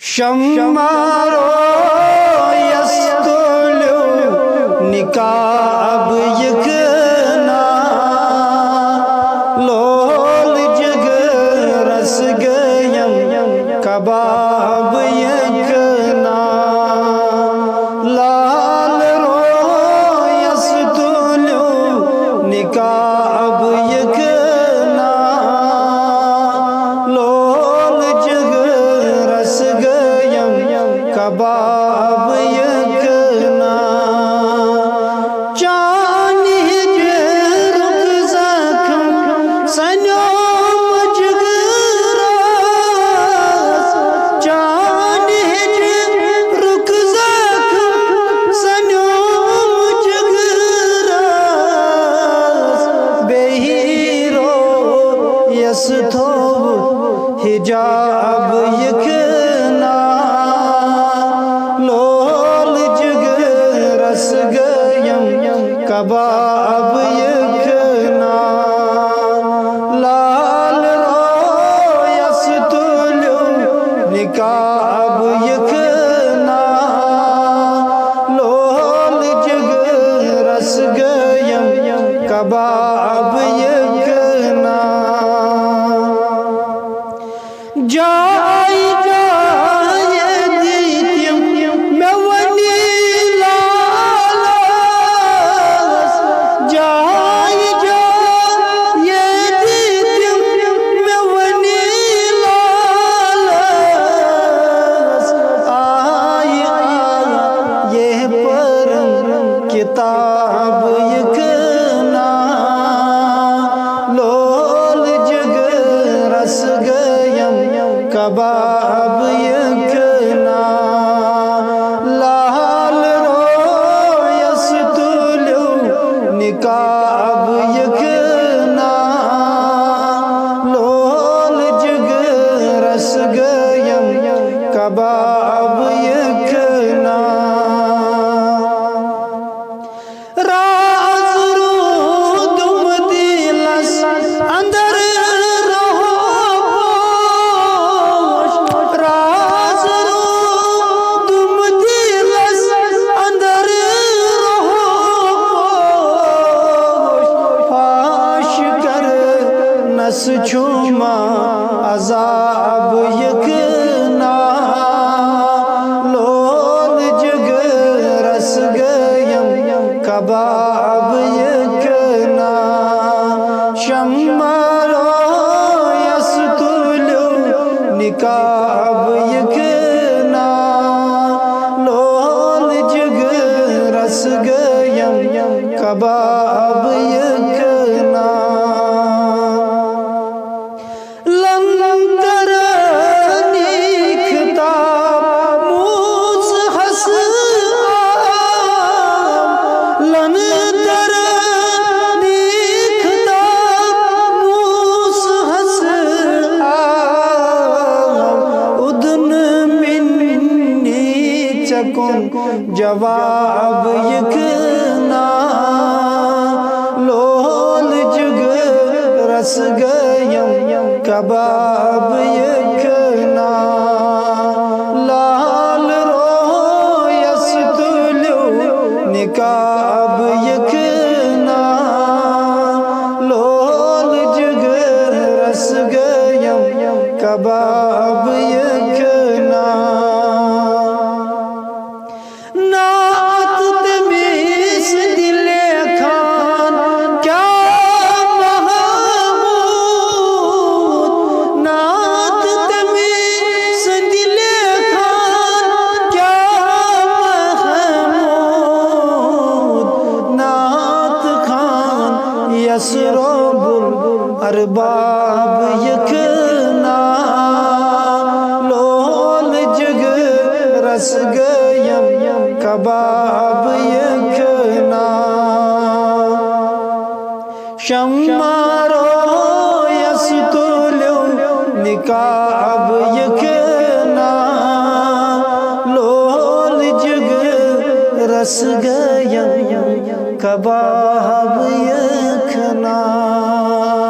شمارو یستولو نکاب یکنا لول جگ رس گیم کباب یکنا لال رو یستولو نکاب یکنا لول جگ رس گیم کباب یکنا چانی رک زخم سنو مجگراس چانی رک زخم سنو مجگراس بہیرو یس تھو حجاب یکنا لول جگ رس گیم کباب یکنا لال رو یستولو نکاب یکنا لول جگ رس گیم کباب یکنا جائی جائی دیتیم میں ونی لالاس جائی جائی دیتیم میں ونی لالاس آئی یہ پرم کتاب یکنا لول جگ رس گیم کباب یکنا لال رو یستولو نکاب یکنا لول جگ رس گیم کباب یکنا راز رو دم دلس اندر نس چھوما عذاب یکنا لول جگ رس گیم کباب یکنا شمارو یستولو نکاب یکنا لول جگ رس گیم کباب یکنا جواب یکنا لول جگ رس گیم کباب یکنا لال رو یستولو نکاب یکنا لول جگ رس گیم کباب یکنا یسرو ارباب یکنا لول جگ رس گیم کباب یکنا شمارو یستولو نکاب یکنا لول جگ رس گیم کباب یکنا